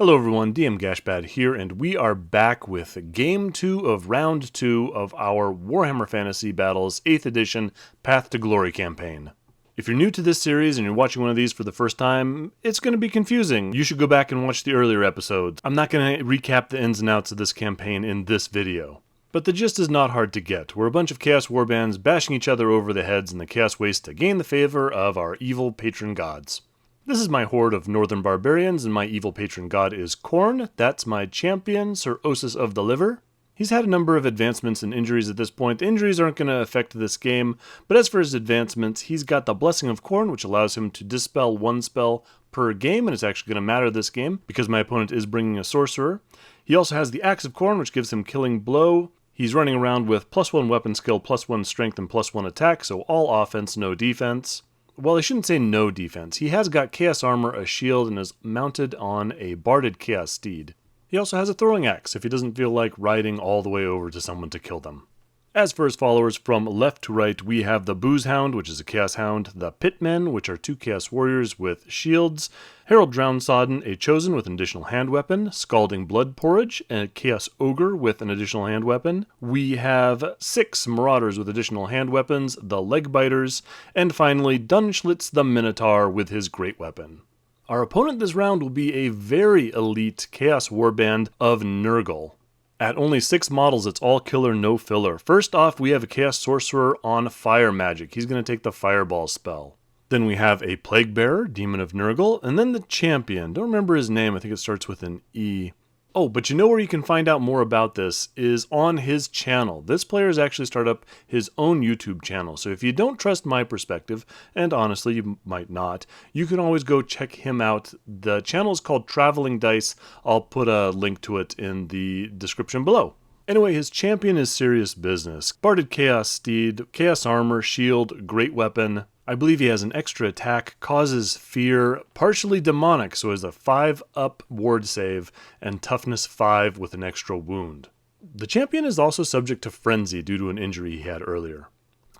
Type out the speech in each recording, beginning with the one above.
Hello everyone, DM Gashbad here, and we are back with Game 2 of Round 2 of our Warhammer Fantasy Battles 8th Edition Path to Glory campaign. If you're new to this series and you're watching one of these for the first time, it's going to be confusing. You should go back and watch the earlier episodes. I'm not going to recap the ins and outs of this campaign in this video. But the gist is not hard to get. We're a bunch of Chaos warbands bashing each other over the heads in the Chaos Waste to gain the favor of our evil patron gods. This is my horde of northern barbarians, and my evil patron god is Khorne. That's my champion, Sir Osis of the Liver. He's had a number of advancements and injuries at this point. The injuries aren't going to affect this game, but as for his advancements, he's got the Blessing of Khorne, which allows him to dispel one spell per game, and it's actually going to matter this game, because my opponent is bringing a sorcerer. He also has the Axe of Khorne, which gives him Killing Blow. He's running around with +1 weapon skill, +1 strength, and +1 attack, so all offense, no defense. Well, I shouldn't say no defense. He has got Chaos Armor, a shield, and is mounted on a barded Chaos Steed. He also has a throwing axe if he doesn't feel like riding all the way over to someone to kill them. As for his followers, from left to right, we have the Booze Hound, which is a Chaos Hound, the Pitmen, which are 2 Chaos Warriors with shields, Herald Drownsodden, a Chosen with an additional hand weapon, Scalding Blood Porridge, and a Chaos Ogre with an additional hand weapon. We have 6 Marauders with additional hand weapons, the Leg Biters, and finally Dunschlitz the Minotaur with his great weapon. Our opponent this round will be a very elite Chaos Warband of Nurgle. At only 6 models, it's all killer, no filler. First off, we have a Chaos Sorcerer on Fire Magic. He's going to take the Fireball spell. Then we have a Plague Bearer, Demon of Nurgle, and then the Champion. Don't remember his name, I think it starts with an E. Oh, but you know where you can find out more about this is on his channel. This player has actually started up his own YouTube channel, so if you don't trust my perspective, and honestly you might not, you can always go check him out. The channel is called Traveling Dice. I'll put a link to it in the description below. Anyway, his champion is serious business. Barded Chaos Steed, Chaos Armor, Shield, Great Weapon. I believe he has an extra attack, causes fear, partially demonic, so has a 5-up ward save, and toughness 5 with an extra wound. The champion is also subject to frenzy due to an injury he had earlier.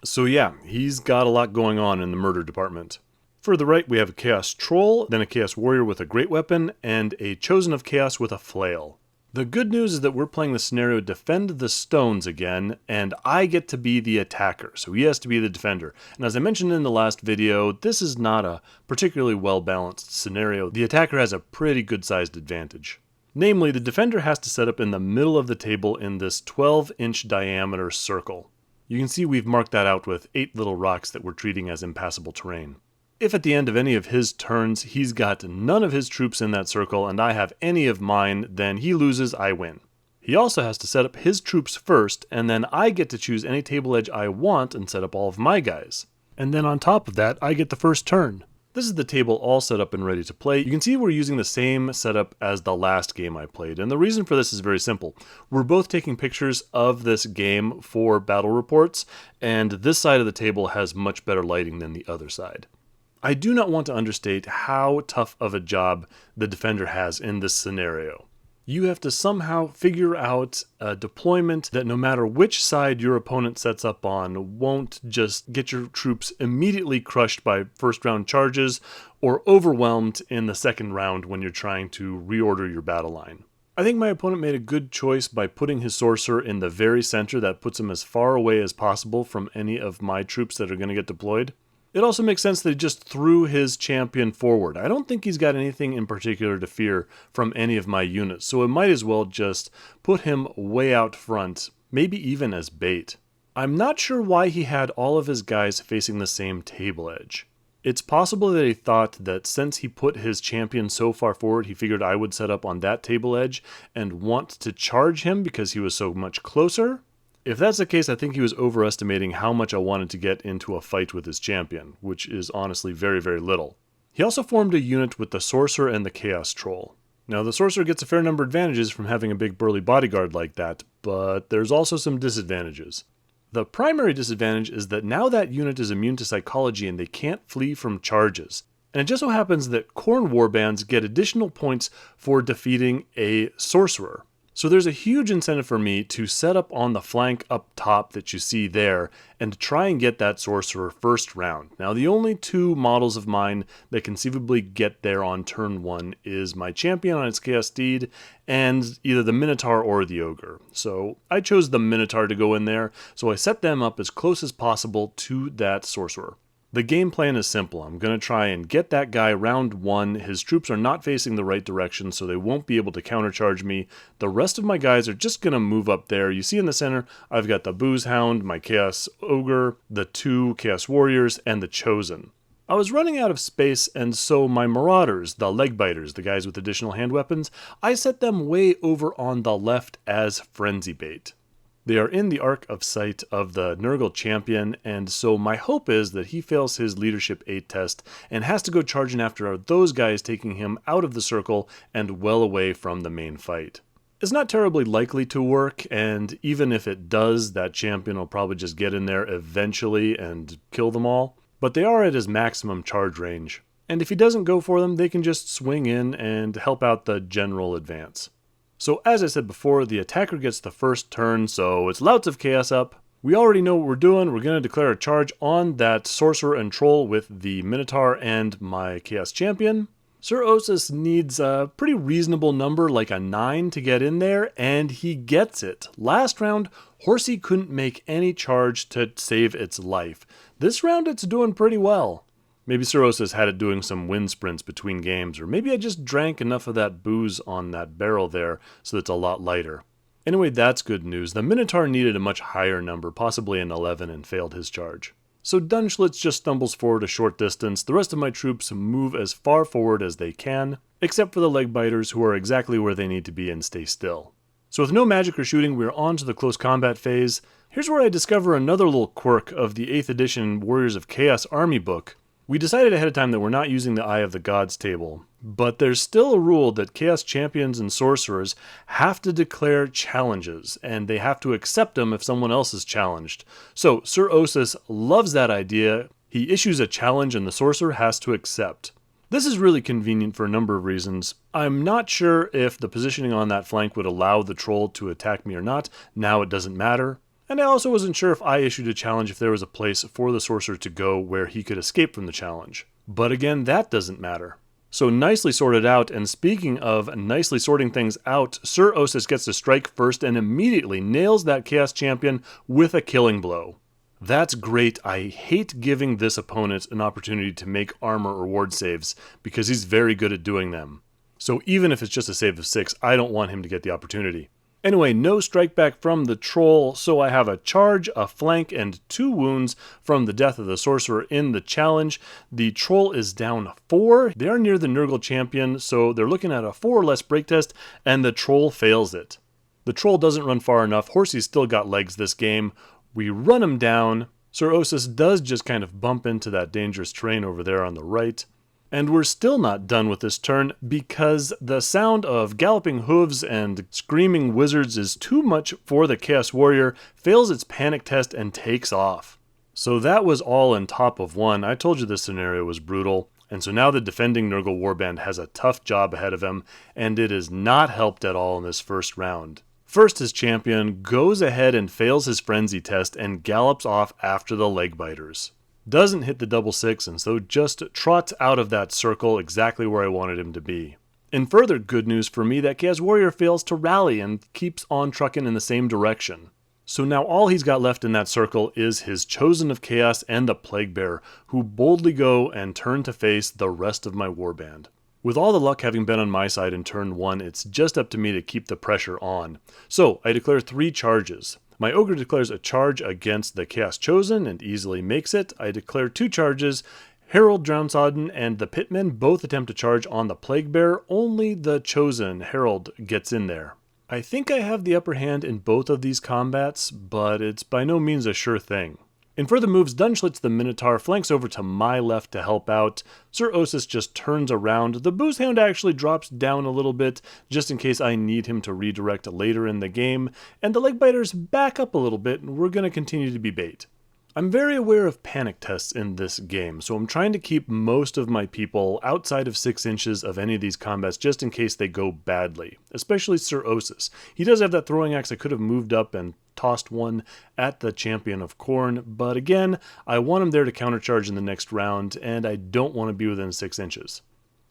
So yeah, he's got a lot going on in the murder department. Further right, we have a Chaos Troll, then a Chaos Warrior with a great weapon, and a Chosen of Chaos with a flail. The good news is that we're playing the scenario Defend the Stones again, and I get to be the attacker, so he has to be the defender. And as I mentioned in the last video, this is not a particularly well-balanced scenario. The attacker has a pretty good-sized advantage. Namely, the defender has to set up in the middle of the table in this 12-inch diameter circle. You can see we've marked that out with 8 little rocks that we're treating as impassable terrain. If at the end of any of his turns, he's got none of his troops in that circle and I have any of mine, then he loses, I win. He also has to set up his troops first, and then I get to choose any table edge I want and set up all of my guys. And then on top of that, I get the first turn. This is the table all set up and ready to play. You can see we're using the same setup as the last game I played, and the reason for this is very simple. We're both taking pictures of this game for battle reports, and this side of the table has much better lighting than the other side. I do not want to understate how tough of a job the defender has in this scenario. You have to somehow figure out a deployment that no matter which side your opponent sets up on won't just get your troops immediately crushed by first round charges or overwhelmed in the second round when you're trying to reorder your battle line. I think my opponent made a good choice by putting his sorcerer in the very center. That puts him as far away as possible from any of my troops that are going to get deployed. It also makes sense that he just threw his champion forward. I don't think he's got anything in particular to fear from any of my units, so it might as well just put him way out front, maybe even as bait. I'm not sure why he had all of his guys facing the same table edge. It's possible that he thought that since he put his champion so far forward, he figured I would set up on that table edge and want to charge him because he was so much closer. If that's the case, I think he was overestimating how much I wanted to get into a fight with his champion, which is honestly very, very little. He also formed a unit with the Sorcerer and the Chaos Troll. Now, the Sorcerer gets a fair number of advantages from having a big burly bodyguard like that, but there's also some disadvantages. The primary disadvantage is that now that unit is immune to psychology and they can't flee from charges. And it just so happens that Khorne warbands get additional points for defeating a Sorcerer. So there's a huge incentive for me to set up on the flank up top that you see there and try and get that sorcerer first round. Now the only two models of mine that conceivably get there on turn 1 is my champion on its Chaos Steed and either the Minotaur or the Ogre. So I chose the Minotaur to go in there, so I set them up as close as possible to that sorcerer. The game plan is simple. I'm going to try and get that guy round 1. His troops are not facing the right direction, so they won't be able to countercharge me. The rest of my guys are just going to move up there. You see in the center, I've got the Booze Hound, my Chaos Ogre, the 2 Chaos Warriors, and the Chosen. I was running out of space, and so my Marauders, the leg biters, the guys with additional hand weapons, I set them way over on the left as frenzy bait. They are in the arc of sight of the Nurgle champion, and so my hope is that he fails his leadership 8 test and has to go charging after those guys, taking him out of the circle and well away from the main fight. It's not terribly likely to work, and even if it does, that champion will probably just get in there eventually and kill them all, but they are at his maximum charge range. And if he doesn't go for them, they can just swing in and help out the general advance. So as I said before, the attacker gets the first turn, so it's Louts of Chaos up. We already know what we're doing. We're going to declare a charge on that sorcerer and troll with the Minotaur and my Chaos champion. Sir Osis needs a pretty reasonable number, like a 9, to get in there, and he gets it. Last round, Horsey couldn't make any charge to save its life. This round, it's doing pretty well. Maybe Sir Osis had it doing some wind sprints between games, or maybe I just drank enough of that booze on that barrel there so it's a lot lighter. Anyway, that's good news. The Minotaur needed a much higher number, possibly an 11, and failed his charge. So Dunschlitz just stumbles forward a short distance. The rest of my troops move as far forward as they can, except for the leg biters, who are exactly where they need to be and stay still. So with no magic or shooting, we're on to the close combat phase. Here's where I discover another little quirk of the 8th edition Warriors of Chaos army book. We decided ahead of time that we're not using the Eye of the Gods table, but there's still a rule that Chaos Champions and Sorcerers have to declare challenges, and they have to accept them if someone else is challenged. So Sir Osis loves that idea. He issues a challenge and the Sorcerer has to accept. This is really convenient for a number of reasons. I'm not sure if the positioning on that flank would allow the troll to attack me or not. Now it doesn't matter. And I also wasn't sure if I issued a challenge if there was a place for the sorcerer to go where he could escape from the challenge. But again, that doesn't matter. So nicely sorted out, and speaking of nicely sorting things out, Sir Osis gets to strike first and immediately nails that Chaos Champion with a killing blow. That's great. I hate giving this opponent an opportunity to make armor or ward saves because he's very good at doing them. So even if it's just a save of 6, I don't want him to get the opportunity. Anyway, no strike back from the troll, so I have a charge, a flank, and 2 wounds from the death of the sorcerer in the challenge. The troll is down 4. They are near the Nurgle champion, so they're looking at a 4 or less break test, and the troll fails it. The troll doesn't run far enough. Horsey's still got legs this game. We run him down. Sir Osis does just kind of bump into that dangerous terrain over there on the right. And we're still not done with this turn because the sound of galloping hooves and screaming wizards is too much for the Chaos Warrior, fails its panic test, and takes off. So that was all in top of 1. I told you this scenario was brutal, and so now the defending Nurgle warband has a tough job ahead of him, and it is not helped at all in this first round. First, his champion goes ahead and fails his frenzy test and gallops off after the leg biters. Doesn't hit the double 6, and so just trots out of that circle exactly where I wanted him to be. In further good news for me, that Chaos Warrior fails to rally and keeps on trucking in the same direction. So now all he's got left in that circle is his Chosen of Chaos and the Plague Bearer, who boldly go and turn to face the rest of my warband. With all the luck having been on my side in turn 1, it's just up to me to keep the pressure on. So I declare 3 charges. My Ogre declares a charge against the Chaos Chosen and easily makes it. I declare 2 charges. Herald Downsodden and the Pitmen both attempt to charge on the Plague Bearer. Only the Chosen Herald gets in there. I think I have the upper hand in both of these combats, but it's by no means a sure thing. In further moves, Dunschlitz the Minotaur flanks over to my left to help out. Sir Osis just turns around. The Booze Hound actually drops down a little bit, just in case I need him to redirect later in the game. And the Leg Biters back up a little bit, and we're going to continue to be bait. I'm very aware of panic tests in this game, so I'm trying to keep most of my people outside of 6 inches of any of these combats just in case they go badly, especially Sir Osis. He does have that throwing axe. I could have moved up and tossed one at the champion of Khorne, but again, I want him there to countercharge in the next round, and I don't want to be within 6 inches.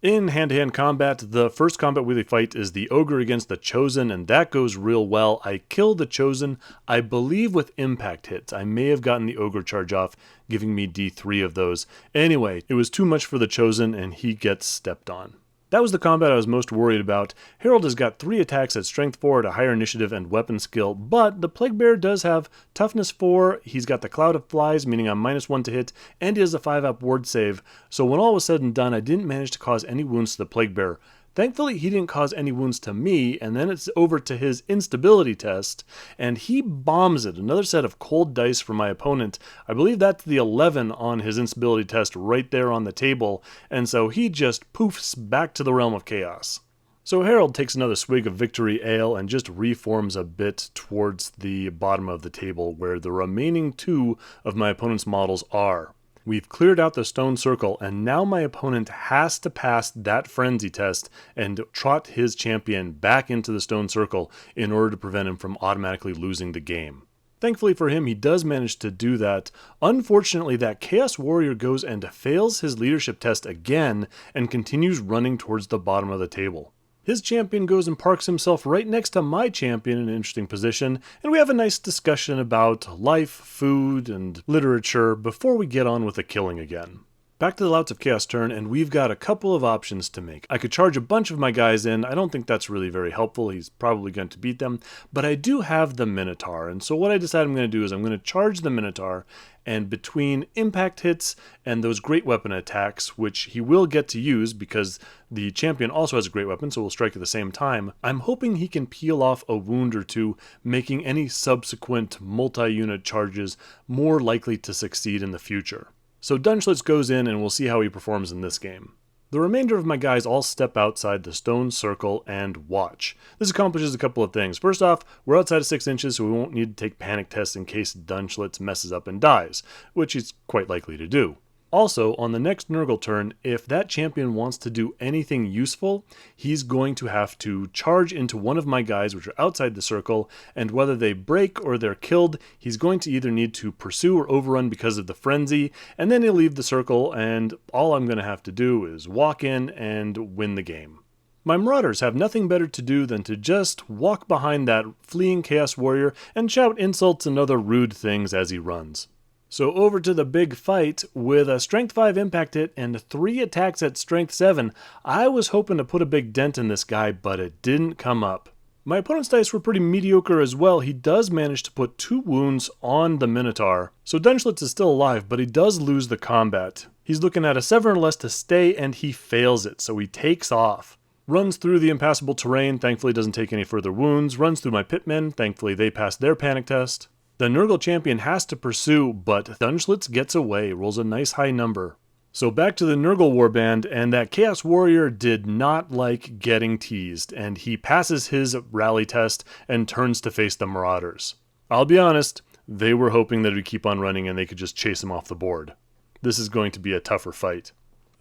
In hand-to-hand combat, the first combat we fight is the Ogre against the Chosen, and that goes real well. I kill the Chosen, I believe with impact hits. I may have gotten the Ogre charge off, giving me D3 of those. Anyway, it was too much for the Chosen, and he gets stepped on. That was the combat I was most worried about. Harold has got 3 attacks at Strength 4 at a higher initiative and weapon skill, but the Plague Bearer does have Toughness 4, he's got the Cloud of Flies, meaning I'm -1 to hit, and he has a 5-up ward save, so when all was said and done, I didn't manage to cause any wounds to the Plague Bearer. Thankfully, he didn't cause any wounds to me, and then it's over to his Instability test, and he bombs it. Another set of cold dice for my opponent. I believe that's the 11 on his Instability test right there on the table, and so he just poofs back to the realm of chaos. So Harold takes another swig of Victory Ale and just reforms a bit towards the bottom of the table where the remaining 2 of my opponent's models are. We've cleared out the stone circle, and now my opponent has to pass that frenzy test and trot his champion back into the stone circle in order to prevent him from automatically losing the game. Thankfully for him, he does manage to do that. Unfortunately, that Chaos Warrior goes and fails his leadership test again and continues running towards the bottom of the table. His champion goes and parks himself right next to my champion in an interesting position, and we have a nice discussion about life, food, and literature before we get on with the killing again. Back to the Louts of Chaos turn, and we've got a couple of options to make. I could charge a bunch of my guys in. I don't think that's really very helpful. He's probably going to beat them, but I do have the Minotaur, and so what I decided I'm going to do is I'm going to charge the Minotaur, and between impact hits and those great weapon attacks, which he will get to use because the champion also has a great weapon, so we'll strike at the same time, I'm hoping he can peel off a wound or two, making any subsequent multi-unit charges more likely to succeed in the future. So Dunchlitz goes in and we'll see how he performs in this game. The remainder of my guys all step outside the stone circle and watch. This accomplishes a couple of things. First off, we're outside of 6 inches, so we won't need to take panic tests in case Dunchlitz messes up and dies, which he's quite likely to do. Also, on the next Nurgle turn, if that champion wants to do anything useful, he's going to have to charge into one of my guys, which are outside the circle, and whether they break or they're killed, he's going to either need to pursue or overrun because of the frenzy, and then he'll leave the circle, and all I'm going to have to do is walk in and win the game. My Marauders have nothing better to do than to just walk behind that fleeing Chaos Warrior and shout insults and other rude things as he runs. So over to the big fight, with a Strength 5 impact hit and 3 attacks at Strength 7, I was hoping to put a big dent in this guy, but it didn't come up. My opponent's dice were pretty mediocre as well. He does manage to put 2 wounds on the Minotaur. So Dunchlitz is still alive, but he does lose the combat. He's looking at a 7 or less to stay, and he fails it, so he takes off. Runs through the impassable terrain, thankfully doesn't take any further wounds. Runs through my pitmen, thankfully they pass their panic test. The Nurgle champion has to pursue, but Dunchlitz gets away, rolls a nice high number. So back to the Nurgle warband, and that Chaos Warrior did not like getting teased, and he passes his rally test and turns to face the Marauders. I'll be honest, they were hoping that he'd keep on running and they could just chase him off the board. This is going to be a tougher fight.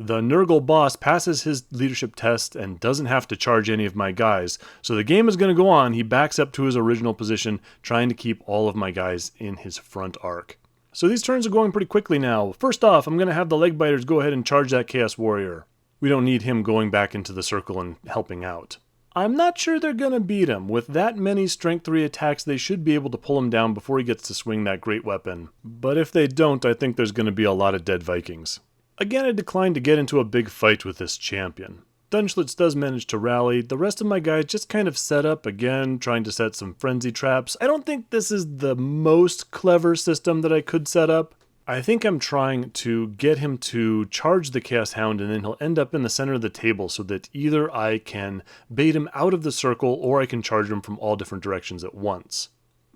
The Nurgle boss passes his leadership test and doesn't have to charge any of my guys, so the game is going to go on. He backs up to his original position, trying to keep all of my guys in his front arc. So these turns are going pretty quickly now. First off, I'm going to have the Legbiters go ahead and charge that Chaos Warrior. We don't need him going back into the circle and helping out. I'm not sure they're going to beat him. With that many Strength 3 attacks, they should be able to pull him down before he gets to swing that great weapon. But if they don't, I think there's going to be a lot of dead Vikings. Again, I declined to get into a big fight with this champion. Dunchlitz does manage to rally. The rest of my guys just kind of set up again, trying to set some frenzy traps. I don't think this is the most clever system that I could set up. I think I'm trying to get him to charge the Chaos Hound, and then he'll end up in the center of the table so that either I can bait him out of the circle or I can charge him from all different directions at once.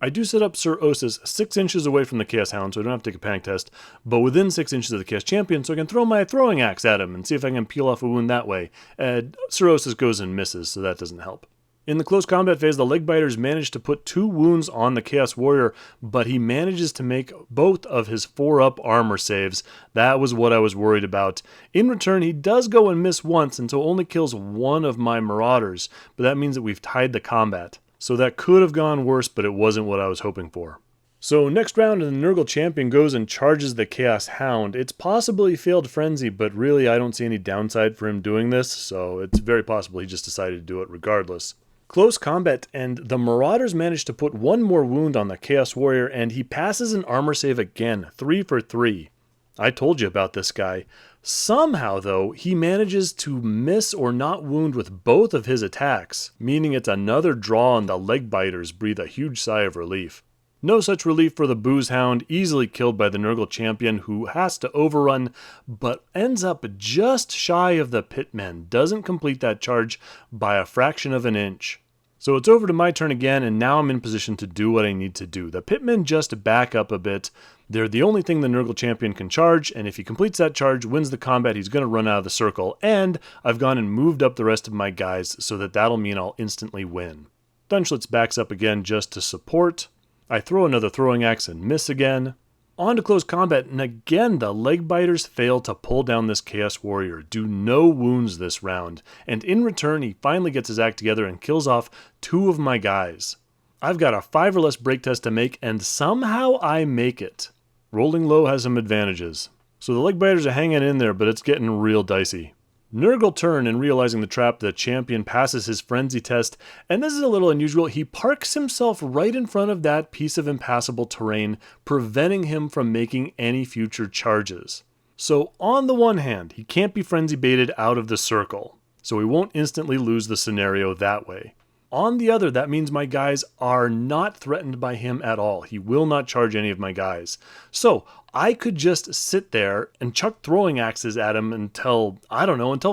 I do set up Sir Osis 6 inches away from the Chaos Hound, so I don't have to take a panic test, but within 6 inches of the Chaos Champion, so I can throw my throwing axe at him and see if I can peel off a wound that way. Sir Osis goes and misses, so that doesn't help. In the close combat phase, the leg biters manage to put 2 wounds on the Chaos Warrior, but he manages to make both of his 4-up armor saves. That was what I was worried about. In return, he does go and miss once, and so only kills one of my Marauders, but that means that we've tied the combat. So that could have gone worse, but it wasn't what I was hoping for. So next round, the Nurgle champion goes and charges the Chaos Hound. It's possible he failed Frenzy, but really I don't see any downside for him doing this, so it's very possible he just decided to do it regardless. Close combat, and the Marauders manage to put 1 more wound on the Chaos Warrior, and he passes an armor save again, 3 for 3. I told you about this guy. Somehow, though, he manages to miss or not wound with both of his attacks, meaning it's another draw, and the leg biters breathe a huge sigh of relief. No such relief for the Booze Hound, easily killed by the Nurgle champion, who has to overrun, but ends up just shy of the Pitmen, doesn't complete that charge by a fraction of an inch. So it's over to my turn again, and now I'm in position to do what I need to do. The Pitmen just back up a bit. They're the only thing the Nurgle champion can charge, and if he completes that charge, wins the combat, he's going to run out of the circle, and I've gone and moved up the rest of my guys so that that'll mean I'll instantly win. Dunschlitz backs up again just to support. I throw another throwing axe and miss again. On to close combat, and again the leg biters fail to pull down this Chaos Warrior, do no wounds this round, and in return he finally gets his act together and kills off 2 of my guys. I've got a 5 or less break test to make, and somehow I make it. Rolling low has some advantages. So the leg biters are hanging in there, but it's getting real dicey. Nurgle turn, and realizing the trap, the champion passes his frenzy test, and this is a little unusual. He parks himself right in front of that piece of impassable terrain, preventing him from making any future charges. So on the one hand, he can't be frenzy baited out of the circle, so he won't instantly lose the scenario that way. On the other, that means my guys are not threatened by him at all. He will not charge any of my guys. So I could just sit there and chuck throwing axes at him until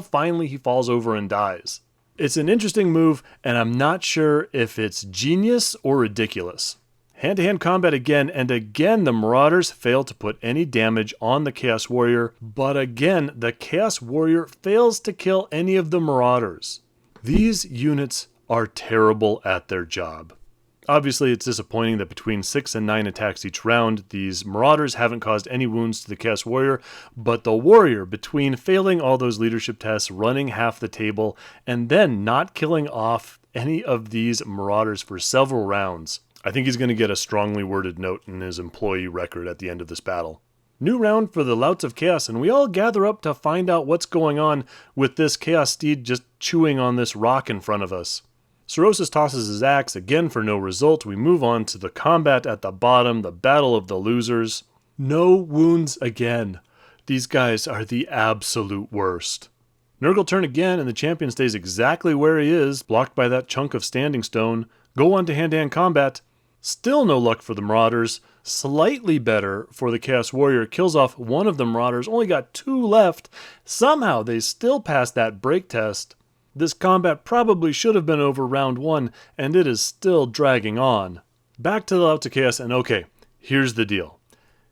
finally he falls over and dies. It's an interesting move, and I'm not sure if it's genius or ridiculous. Hand-to-hand combat again, and again the Marauders fail to put any damage on the Chaos Warrior, but again the Chaos Warrior fails to kill any of the Marauders. These units are terrible at their job. Obviously, it's disappointing that between 6 and 9 attacks each round, these Marauders haven't caused any wounds to the Chaos Warrior, but the Warrior, between failing all those leadership tests, running half the table, and then not killing off any of these Marauders for several rounds, I think he's going to get a strongly worded note in his employee record at the end of this battle. New round for the Louts of Chaos, and we all gather up to find out what's going on with this Chaos Steed just chewing on this rock in front of us. Sir Osis tosses his axe, again for no result. We move on to the combat at the bottom, the battle of the losers. No wounds again. These guys are the absolute worst. Nurgle turn again, and the champion stays exactly where he is, blocked by that chunk of standing stone. Go on to hand-to-hand combat. Still no luck for the Marauders. Slightly better for the Chaos Warrior. Kills off 1 of the Marauders. Only got 2 left. Somehow they still pass that break test. This combat probably should have been over round 1, and it is still dragging on. Back to the Louts of Chaos, and okay, here's the deal.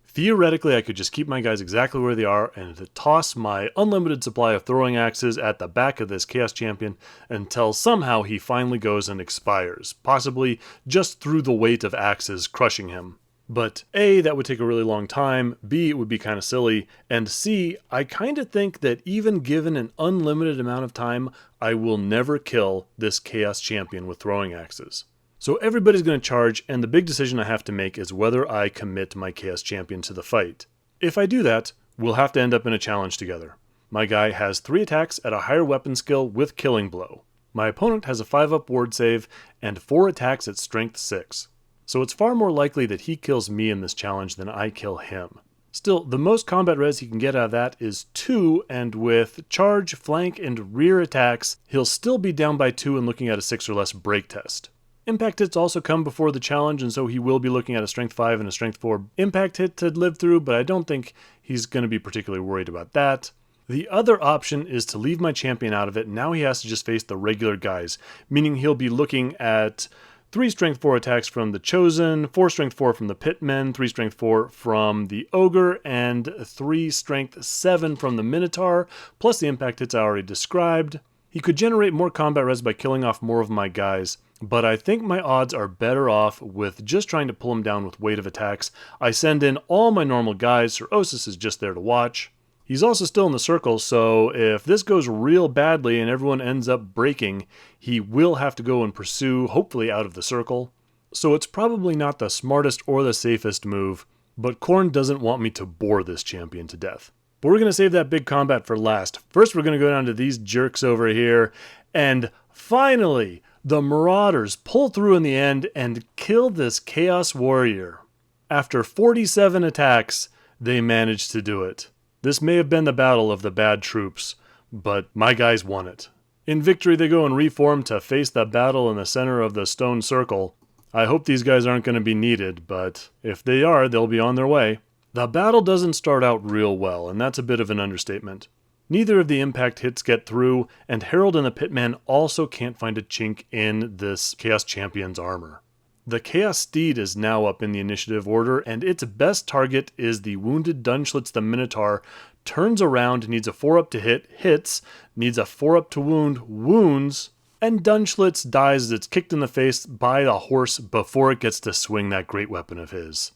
Theoretically, I could just keep my guys exactly where they are and toss my unlimited supply of throwing axes at the back of this Chaos Champion until somehow he finally goes and expires, possibly just through the weight of axes crushing him. But A, that would take a really long time, B, it would be kind of silly, and C, I kind of think that even given an unlimited amount of time, I will never kill this Chaos Champion with throwing axes. So everybody's going to charge, and the big decision I have to make is whether I commit my Chaos Champion to the fight. If I do that, we'll have to end up in a challenge together. My guy has 3 attacks at a higher weapon skill with Killing Blow. My opponent has a 5-up ward save and 4 attacks at strength 6. So it's far more likely that he kills me in this challenge than I kill him. Still, the most combat res he can get out of that is 2, and with charge, flank, and rear attacks, he'll still be down by 2 and looking at a 6 or less break test. Impact hits also come before the challenge, and so he will be looking at a strength 5 and a strength 4 impact hit to live through, but I don't think he's going to be particularly worried about that. The other option is to leave my champion out of it, and now he has to just face the regular guys, meaning he'll be looking at 3 strength 4 attacks from the Chosen, 4 strength 4 from the Pitmen, 3 strength 4 from the Ogre, and 3 strength 7 from the Minotaur, plus the impact hits I already described. He could generate more combat res by killing off more of my guys, but I think my odds are better off with just trying to pull him down with weight of attacks. I send in all my normal guys, Sir Osis is just there to watch. He's also still in the circle, so if this goes real badly and everyone ends up breaking, he will have to go and pursue, hopefully out of the circle. So it's probably not the smartest or the safest move, but Khorne doesn't want me to bore this champion to death. But we're going to save that big combat for last. First, we're going to go down to these jerks over here, and finally, the Marauders pull through in the end and kill this Chaos Warrior. After 47 attacks, they managed to do it. This may have been the battle of the bad troops, but my guys won it. In victory, they go and reform to face the battle in the center of the stone circle. I hope these guys aren't going to be needed, but if they are, they'll be on their way. The battle doesn't start out real well, and that's a bit of an understatement. Neither of the impact hits get through, and Herald and the Pitman also can't find a chink in this Chaos Champion's armor. The Chaos Steed is now up in the initiative order, and its best target is the wounded Dunschlitz the Minotaur. Turns around, needs a 4-up to hit, hits, needs a 4-up to wound, wounds, and Dunschlitz dies as it's kicked in the face by the horse before it gets to swing that great weapon of his.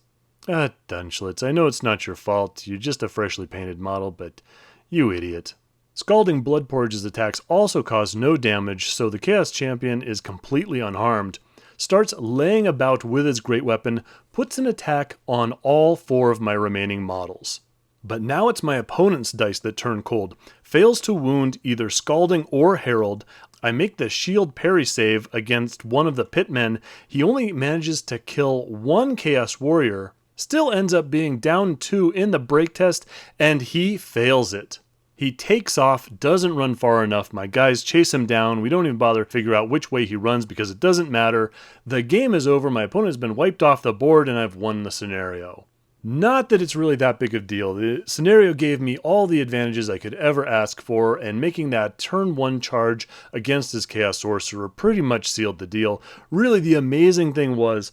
Dunschlitz, I know it's not your fault, you're just a freshly painted model, but you idiot. Scalding Blood Porridge's attacks also cause no damage, so the Chaos Champion is completely unharmed. Starts laying about with his great weapon, puts an attack on all 4 of my remaining models. But now it's my opponent's dice that turn cold. Fails to wound either Scalding or Herald. I make the shield parry save against one of the pitmen. He only manages to kill 1 Chaos Warrior, still ends up being down 2 in the break test, and he fails it. He takes off, doesn't run far enough, my guys chase him down, we don't even bother to figure out which way he runs because it doesn't matter. The game is over, my opponent has been wiped off the board, and I've won the scenario. Not that it's really that big of a deal. The scenario gave me all the advantages I could ever ask for, and making that turn 1 charge against his Chaos Sorcerer pretty much sealed the deal. Really, the amazing thing was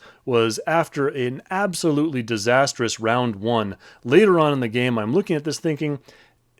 after an absolutely disastrous round 1, later on in the game, I'm looking at this thinking,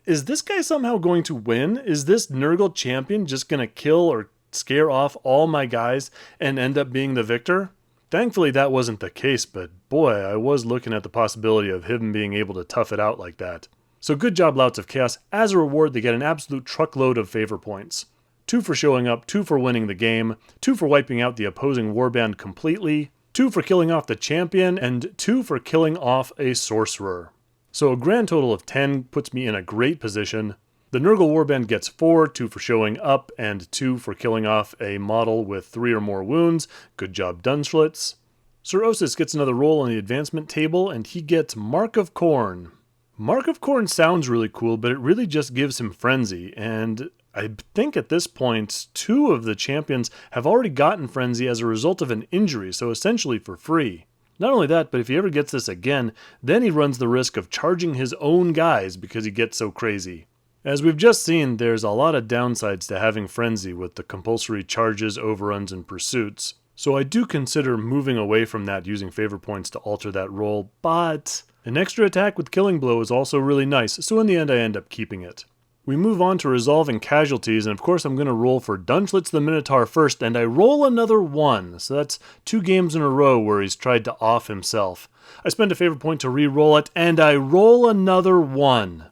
is this guy somehow going to win? Is this Nurgle champion just going to kill or scare off all my guys and end up being the victor? Thankfully that wasn't the case, but boy, I was looking at the possibility of him being able to tough it out like that. So good job, Louts of Chaos. As a reward, they get an absolute truckload of favor points. 2 for showing up, 2 for winning the game, 2 for wiping out the opposing warband completely, 2 for killing off the champion, and 2 for killing off a sorcerer. So a grand total of 10 puts me in a great position. The Nurgle warband gets 4, 2 for showing up, and 2 for killing off a model with 3 or more wounds. Good job, Dunschlitz. Sir Osis gets another roll on the advancement table, and he gets Mark of Khorne. Mark of Khorne sounds really cool, but it really just gives him Frenzy, and I think at this point, 2 of the champions have already gotten Frenzy as a result of an injury, so essentially for free. Not only that, but if he ever gets this again, then he runs the risk of charging his own guys because he gets so crazy. As we've just seen, there's a lot of downsides to having Frenzy with the compulsory charges, overruns, and pursuits. So I do consider moving away from that using favor points to alter that roll, but an extra attack with Killing Blow is also really nice, so in the end I end up keeping it. We move on to resolving casualties, and of course I'm going to roll for Dunschlitz the Minotaur first, and I roll another 1, so that's 2 games in a row where he's tried to off himself. I spend a favor point to re-roll it, and I roll another 1.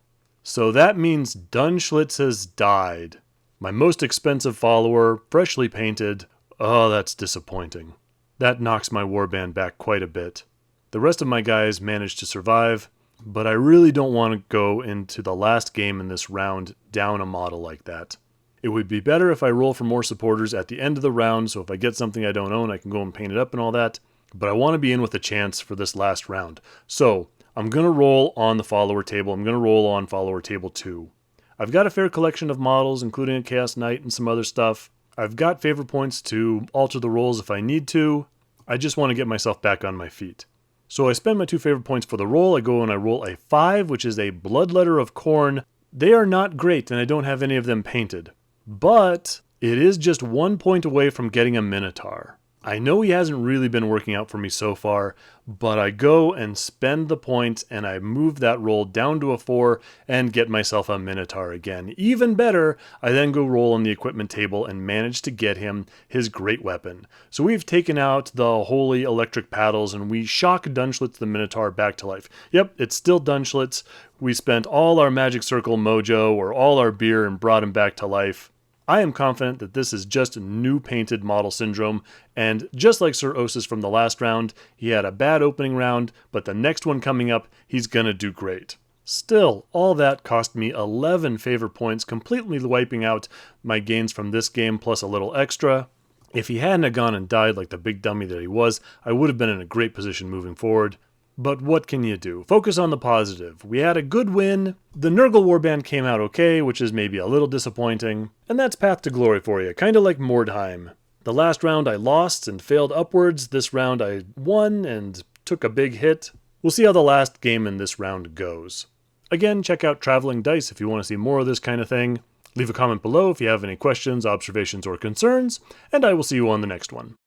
So that means Dunschlitz has died. My most expensive follower, freshly painted. Oh, that's disappointing. That knocks my warband back quite a bit. The rest of my guys managed to survive, but I really don't want to go into the last game in this round down a model like that. It would be better if I roll for more supporters at the end of the round, so if I get something I don't own, I can go and paint it up and all that, but I want to be in with a chance for this last round. So, I'm going to roll on the follower table. I'm going to roll on follower table 2. I've got a fair collection of models, including a Chaos Knight and some other stuff. I've got favor points to alter the rolls if I need to. I just want to get myself back on my feet. So I spend my 2 favor points for the roll. I go and I roll a 5, which is a Bloodletter of Khorne. They are not great, and I don't have any of them painted. But it is just 1 point away from getting a Minotaur. I know he hasn't really been working out for me so far, but I go and spend the points and I move that roll down to a 4 and get myself a Minotaur again. Even better, I then go roll on the equipment table and manage to get him his great weapon. So we've taken out the holy electric paddles and we shock Dunschlitz the Minotaur back to life. Yep, it's still Dunschlitz. We spent all our magic circle mojo or all our beer and brought him back to life. I am confident that this is just new painted model syndrome, and just like Sir Osis from the last round, he had a bad opening round, but the next one coming up, he's gonna do great. Still, all that cost me 11 favor points, completely wiping out my gains from this game plus a little extra. If he hadn't gone and died like the big dummy that he was, I would have been in a great position moving forward. But what can you do? Focus on the positive. We had a good win. The Nurgle warband came out okay, which is maybe a little disappointing. And that's Path to Glory for you, kind of like Mordheim. The last round I lost and failed upwards. This round I won and took a big hit. We'll see how the last game in this round goes. Again, check out Traveling Dice if you want to see more of this kind of thing. Leave a comment below if you have any questions, observations, or concerns, and I will see you on the next one.